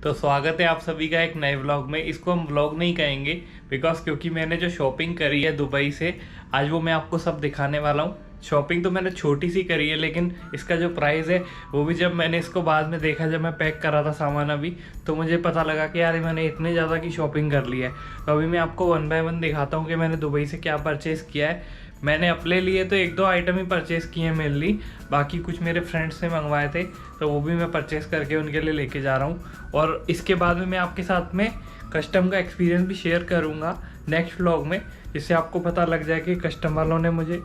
तो स्वागत है आप सभी का एक नए व्लॉग में। इसको हम व्लॉग नहीं कहेंगे क्योंकि मैंने जो शॉपिंग करी है दुबई से, आज वो मैं आपको सब दिखाने वाला हूँ। शॉपिंग तो मैंने छोटी सी करी है, लेकिन इसका जो प्राइस है वो भी जब मैंने इसको बाद में देखा, जब मैं पैक कर रहा था सामान अभी, तो मुझे पता लगा कि यार मैंने इतने ज़्यादा की शॉपिंग कर ली है। तो अभी मैं आपको वन बाय वन दिखाता हूँ कि मैंने दुबई से क्या परचेज़ किया है। मैंने अपने लिए तो एक दो आइटम ही परचेज़ किए हैं मेनली, बाकी कुछ मेरे फ्रेंड्स ने मंगवाए थे तो वो भी मैं परचेज़ करके उनके लिए लेके जा रहा हूँ। और इसके बाद में मैं आपके साथ में कस्टम का एक्सपीरियंस भी शेयर करूँगा नेक्स्ट व्लॉग में, जिससे आपको पता लग जाए कि कस्टम वालों ने मुझे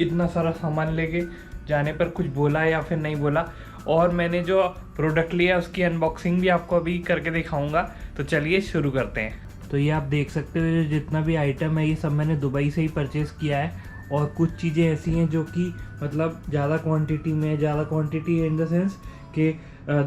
इतना सारा सामान लेके जाने पर कुछ बोला या फिर नहीं बोला। और मैंने जो प्रोडक्ट लिया उसकी अनबॉक्सिंग भी आपको अभी करके दिखाऊंगा। तो चलिए शुरू करते हैं। तो ये आप देख सकते हो, ये जितना भी आइटम है ये सब मैंने दुबई से ही परचेज़ किया है। और कुछ चीज़ें ऐसी हैं जो कि मतलब ज़्यादा क्वांटिटी में, ज़्यादा क्वांटिटी इन द सेंस कि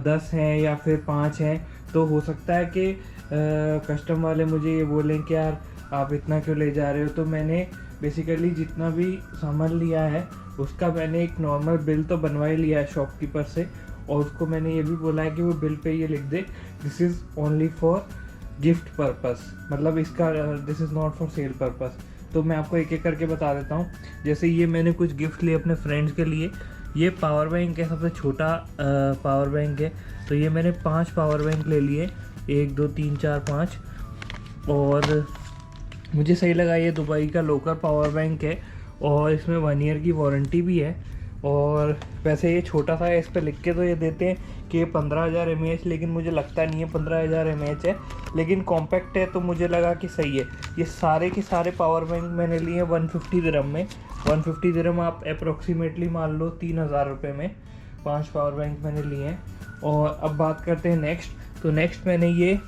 10 हैं या फिर 5 हैं, तो हो सकता है कि कस्टम वाले मुझे ये बोलें कि यार आप इतना क्यों ले जा रहे हो। तो मैंने बेसिकली जितना भी सामान लिया है उसका मैंने एक नॉर्मल बिल तो बनवा ही लिया है शॉपकीपर से, और उसको मैंने ये भी बोला है कि वो बिल पे ये लिख दे this is only for gift purpose, मतलब इसका this is not for sale purpose. तो मैं आपको एक एक करके बता देता हूँ। जैसे ये मैंने कुछ गिफ्ट लिए अपने फ्रेंड्स के लिए। ये पावर बैंक है, सबसे छोटा पावर बैंक है। तो ये मैंने 5 पावर बैंक ले लिए, 1 2 3 4 5। और मुझे सही लगा, ये दुबई का लोकल पावर बैंक है और इसमें 1 ईयर की वारंटी भी है। और वैसे ये छोटा सा है, इस पर लिख के तो ये देते हैं कि 15,000 mAh, लेकिन मुझे लगता नहीं है 15,000 mAh है, लेकिन कॉम्पैक्ट है तो मुझे लगा कि सही है। ये सारे के सारे पावर बैंक मैंने लिए 150 दिरहम में। 150 दिरहम आप अप्रोक्सीमेटली मान लो 3,000 रुपये में 5 पावर बैंक मैंने लिए हैं। और अब बात करते हैं नेक्स्ट। तो नेक्स्ट मैंने ये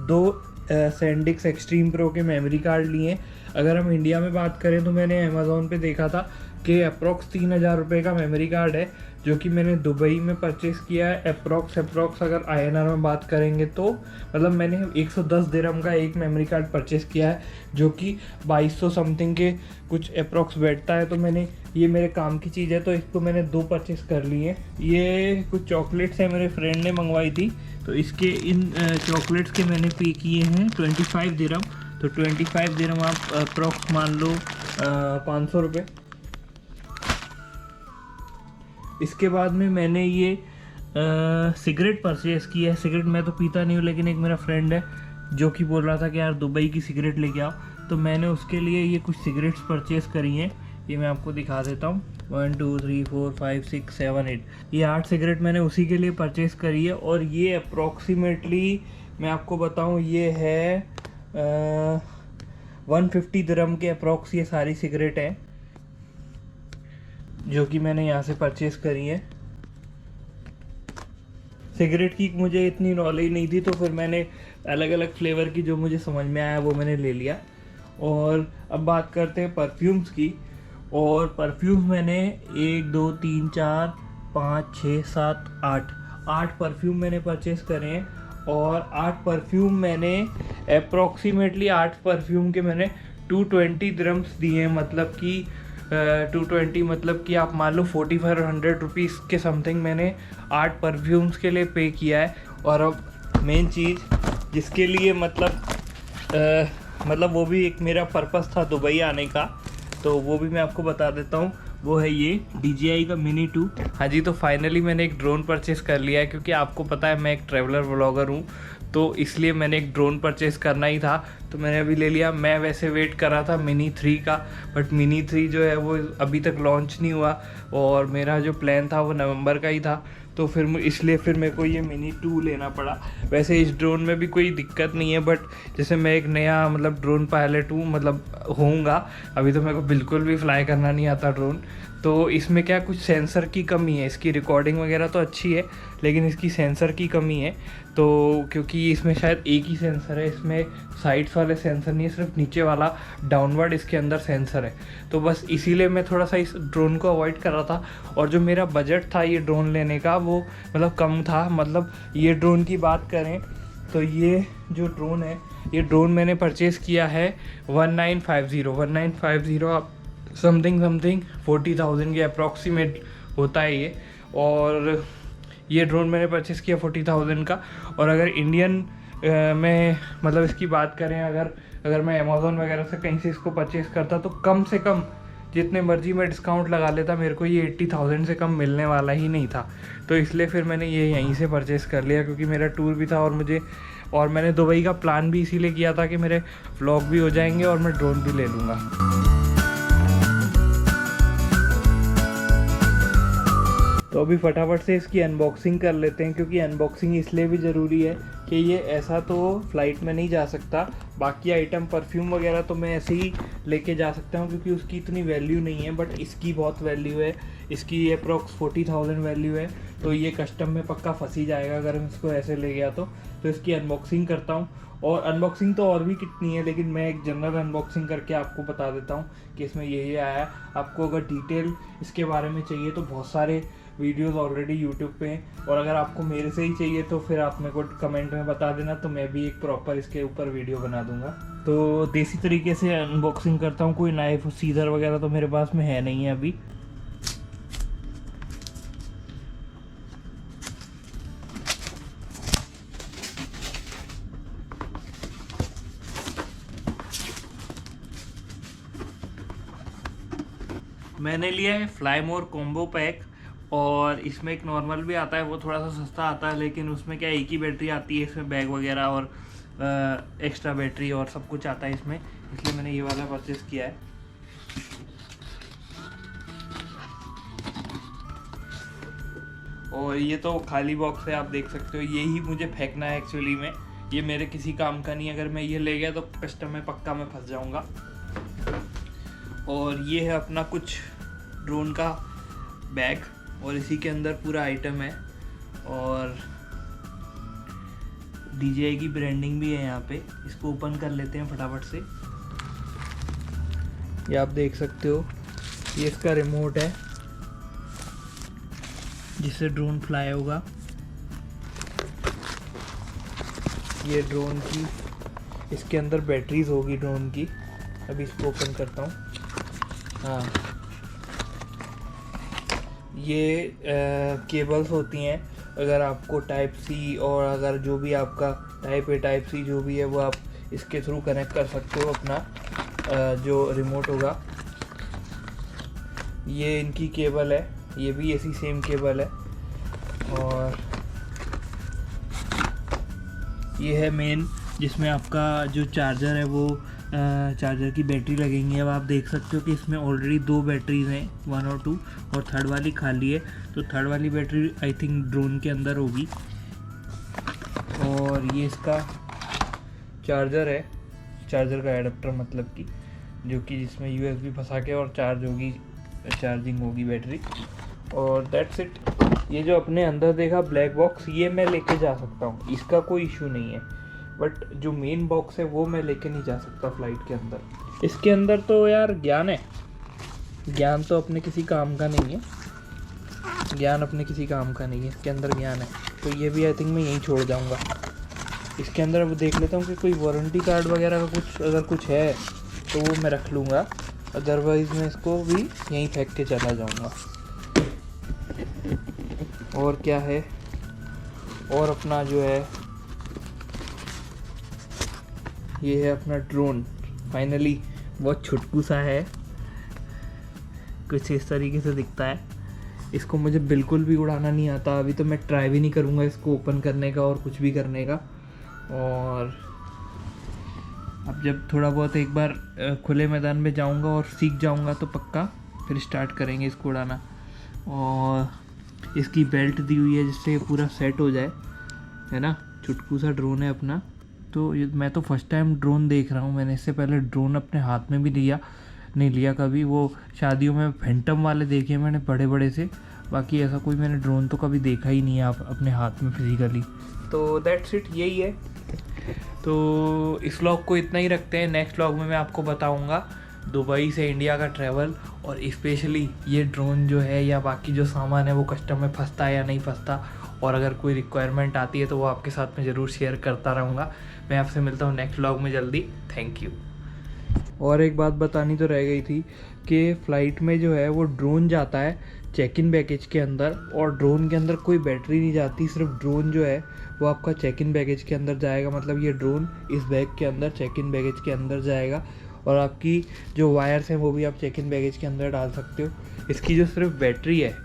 2 सैंडिक्स एक्सट्रीम प्रो के मेमोरी कार्ड लिए। अगर हम इंडिया में बात करें तो मैंने अमेज़ोन पे देखा था कि अप्रॉक्स 3,000 रुपये का मेमोरी कार्ड है, जो कि मैंने दुबई में परचेज़ किया है। अप्रॉक्स अगर INR में बात करेंगे तो मतलब मैंने 110 दिरहम का एक मेमोरी कार्ड परचेज़ किया है, जो कि 2200 समथिंग के कुछ अप्रॉक्स बैठता है। तो मैंने ये मेरे काम की चीज़ है तो इसको मैंने 2 परचेज़ कर लिए। ये कुछ चॉकलेट्स है, मेरे फ्रेंड ने मंगवाई थी, तो इसके इन चॉकलेट्स के मैंने पे किए हैं 25 दिरहम। तो 25 दिरहम आप अप्रॉक्स मान लो 500 रुपये। इसके बाद में मैंने ये सिगरेट परचेज़ की है। सिगरेट मैं तो पीता नहीं हूँ, लेकिन एक मेरा फ्रेंड है जो कि बोल रहा था कि यार दुबई की सिगरेट लेके आओ, तो मैंने उसके लिए ये कुछ सिगरेट्स परचेज़ करी हैं। ये मैं आपको दिखा देता हूँ। 1 2 3 4 5 6 7 8, ये 8 सिगरेट मैंने उसी के लिए परचेज़ करी है। और ये अप्रॉक्सीमेटली मैं आपको बताऊँ, ये है 150 दिरहम के अप्रॉक्स ये सारी सिगरेट हैं जो कि मैंने यहाँ से परचेज़ करी है। सिगरेट की मुझे इतनी नॉलेज नहीं थी, तो फिर मैंने अलग अलग फ्लेवर की जो मुझे समझ में आया वो मैंने ले लिया। और अब बात करते हैं परफ्यूम्स की। और परफ्यूम्स मैंने 1 2 3 4 5 6 7 8 परफ्यूम मैंने परचेज़ करे हैं। और 8 परफ्यूम मैंने अप्रॉक्सीमेटली 8 परफ्यूम के मैंने 220 दिरहम्स दिए हैं। मतलब कि 220 मतलब कि आप मान लो 4500 रुपीज़ के समथिंग मैंने 8 परफ्यूम्स के लिए पे किया है। और अब मेन चीज़ जिसके लिए मतलब वो भी एक मेरा पर्पस था दुबई आने का, तो वो भी मैं आपको बता देता हूँ। वो है ये DJI का मिनी 2। हाँ जी, तो फाइनली मैंने एक ड्रोन परचेज़ कर लिया है, क्योंकि आपको पता है मैं एक ट्रैवलर व्लॉगर हूँ, तो इसलिए मैंने एक ड्रोन परचेज़ करना ही था, तो मैंने अभी ले लिया। मैं वैसे वेट कर रहा था मिनी 3 का, बट मिनी 3 जो है वो अभी तक लॉन्च नहीं हुआ, और मेरा जो प्लान था वो नवंबर का ही था, तो फिर इसलिए फिर मेरे को ये मिनी 2 लेना पड़ा। वैसे इस ड्रोन में भी कोई दिक्कत नहीं है, बट जैसे मैं एक नया मतलब ड्रोन पायलट हूँ, मतलब होऊंगा, अभी तो मेरे को बिल्कुल भी फ्लाई करना नहीं आता ड्रोन, तो इसमें क्या कुछ सेंसर की कमी है। इसकी रिकॉर्डिंग वगैरह तो अच्छी है, लेकिन इसकी सेंसर की कमी है। तो क्योंकि इसमें शायद एक ही सेंसर है, इसमें साइड्स वाले सेंसर नहीं है, सिर्फ नीचे वाला डाउनवर्ड इसके अंदर सेंसर है। तो बस इसीलिए मैं थोड़ा सा इस ड्रोन को अवॉइड कर रहा था। और जो मेरा बजट था ये ड्रोन लेने का वो मतलब कम था। मतलब ये ड्रोन की बात करें तो ये जो ड्रोन है, ये ड्रोन मैंने परचेज़ किया है 1950 आप समथिंग 40,000 के अप्रॉक्सीमेट होता है ये। और ये ड्रोन मैंने परचेज़ किया 40,000 का। और अगर इंडियन में मतलब इसकी बात करें, अगर मैं अमेज़ॉन वगैरह से कहीं से इसको परचेज़ करता तो कम से कम जितने मर्जी मैं डिस्काउंट लगा लेता, मेरे को ये 80,000 से कम मिलने वाला ही नहीं था। तो इसलिए फिर मैंने ये यहीं से परचेज़ कर लिया, क्योंकि मेरा टूर भी था और मैंने दुबई का प्लान भी इसीलिए किया था कि मेरे व्लॉग भी हो जाएंगे और मैं ड्रोन भी ले लूँगा। तो अभी फटाफट से इसकी अनबॉक्सिंग कर लेते हैं, क्योंकि अनबॉक्सिंग इसलिए भी ज़रूरी है कि ये ऐसा तो फ्लाइट में नहीं जा सकता। बाकी आइटम परफ्यूम वगैरह तो मैं ऐसे ही लेके जा सकता हूँ, क्योंकि उसकी इतनी वैल्यू नहीं है, बट इसकी बहुत वैल्यू है। इसकी अप्रॉक्स 40,000 वैल्यू है, तो ये कस्टम में पक्का फंसी जाएगा अगर मैं इसको ऐसे ले गया तो इसकी अनबॉक्सिंग करता हूँ। और अनबॉक्सिंग तो और भी कितनी है, लेकिन मैं एक जनरल अनबॉक्सिंग करके आपको बता देता हूँ कि इसमें ये आया। आपको अगर डिटेल इसके बारे में चाहिए तो बहुत सारे वीडियोस ऑलरेडी यूट्यूब पे हैं, और अगर आपको मेरे से ही चाहिए तो फिर आप मेरे को कमेंट में बता देना, तो मैं भी एक प्रॉपर इसके ऊपर वीडियो बना दूंगा। तो देसी तरीके से अनबॉक्सिंग करता हूँ। कोई नाइफ सीजर वगैरह तो मेरे पास में है नहीं है अभी। मैंने लिया है फ्लाईमोर कॉम्बो पैक, और इसमें एक नॉर्मल भी आता है, वो थोड़ा सा सस्ता आता है, लेकिन उसमें क्या एक ही बैटरी आती है। इसमें बैग वगैरह और एक्स्ट्रा बैटरी और सब कुछ आता है इसमें, इसलिए मैंने ये वाला परचेज़ किया है। और ये तो खाली बॉक्स है, आप देख सकते हो। ये ही मुझे फेंकना है एक्चुअली में, ये मेरे किसी काम का नहीं है। अगर मैं ये ले गया तो कस्टम में पक्का मैं फंस जाऊँगा। और ये है अपना कुछ ड्रोन का बैग, और इसी के अंदर पूरा आइटम है, और DJI की ब्रांडिंग भी है यहाँ पे। इसको ओपन कर लेते हैं फटाफट से। ये आप देख सकते हो, ये इसका रिमोट है जिससे ड्रोन फ्लाई होगा। ये ड्रोन की, इसके अंदर बैटरीज होगी ड्रोन की। अभी इसको ओपन करता हूँ। हाँ, ये केबल्स होती हैं। अगर आपको टाइप सी, और अगर जो भी आपका टाइप ए टाइप सी जो भी है, वो आप इसके थ्रू कनेक्ट कर सकते हो अपना जो रिमोट होगा। ये इनकी केबल है, ये भी ऐसी सेम केबल है। और ये है मेन, जिसमें आपका जो चार्जर है वो चार्जर की बैटरी लगेंगी। अब आप देख सकते हो कि इसमें ऑलरेडी 2 बैटरीज हैं, 1 और 2, और थर्ड वाली खाली है। तो थर्ड वाली बैटरी आई थिंक ड्रोन के अंदर होगी। और ये इसका चार्जर है, चार्जर का एडाप्टर मतलब कि, जो कि जिसमें USB फंसा के और चार्जिंग होगी बैटरी। और दैट्स इट। ये जो अपने अंदर देखा ब्लैक बॉक्स, ये मैं लेके जा सकता हूँ, इसका कोई इशू नहीं है। बट जो मेन बॉक्स है वो मैं लेके नहीं जा सकता फ्लाइट के अंदर। इसके अंदर तो यार ज्ञान है, ज्ञान तो अपने किसी काम का नहीं है, ज्ञान अपने किसी काम का नहीं है, इसके अंदर ज्ञान है। तो ये भी आई थिंक मैं यहीं छोड़ जाऊँगा। इसके अंदर अब देख लेता हूँ कि कोई वारंटी कार्ड वगैरह का कुछ अगर कुछ है तो वो मैं रख लूँगा, अदरवाइज़ मैं इसको भी यहीं फेंक के चला जाऊँगा। और क्या है, और अपना जो है ये है अपना ड्रोन। फाइनली बहुत छुटकू सा है, कुछ इस तरीके से दिखता है। इसको मुझे बिल्कुल भी उड़ाना नहीं आता, अभी तो मैं ट्राई भी नहीं करूँगा इसको ओपन करने का और कुछ भी करने का। और अब जब थोड़ा बहुत एक बार खुले मैदान में जाऊँगा और सीख जाऊँगा तो पक्का फिर स्टार्ट करेंगे इसको उड़ाना। और इसकी बेल्ट दी हुई है जिससे ये पूरा सेट हो जाए, है ना। छुटकू सा ड्रोन है अपना। तो ये मैं तो फर्स्ट टाइम ड्रोन देख रहा हूँ। मैंने इससे पहले ड्रोन अपने हाथ में भी नहीं लिया कभी। वो शादियों में फैंटम वाले देखे मैंने बड़े बड़े से, बाकी ऐसा कोई मैंने ड्रोन तो कभी देखा ही नहीं है आप अपने हाथ में फिजिकली। तो दैट्स इट, यही है। तो इस व्लॉग को इतना ही रखते हैं। नेक्स्ट व्लॉग में मैं आपको बताऊंगा दुबई से इंडिया का ट्रैवल, और स्पेशली ये ड्रोन जो है या बाकी जो सामान है वो कस्टम में फंसता है या नहीं फंसता, और अगर कोई रिक्वायरमेंट आती है तो वो आपके साथ में ज़रूर शेयर करता रहूँगा। मैं आपसे मिलता हूँ नेक्स्ट व्लॉग में जल्दी। Thank you. और एक बात बतानी तो रह गई थी कि फ़्लाइट में जो है वो ड्रोन जाता है चेक इन बैगेज के अंदर, और ड्रोन के अंदर कोई बैटरी नहीं जाती, सिर्फ ड्रोन जो है वो आपका चेक इन बैगेज के अंदर जाएगा। मतलब ये ड्रोन इस बैग के अंदर चेक इन बैगेज के अंदर जाएगा, और आपकी जो वायर्स हैं वो भी आप चेक इन बैगेज के अंदर डाल सकते हो। इसकी जो सिर्फ बैटरी है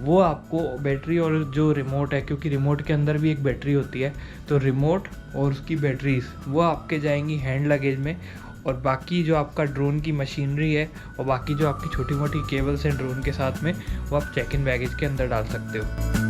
वो आपको, बैटरी और जो रिमोट है, क्योंकि रिमोट के अंदर भी एक बैटरी होती है, तो रिमोट और उसकी बैटरीज वो आपके जाएंगी हैंड लगेज में, और बाकी जो आपका ड्रोन की मशीनरी है और बाकी जो आपकी छोटी मोटी केबल्स हैं ड्रोन के साथ में, वो आप चेक इन बैगेज के अंदर डाल सकते हो।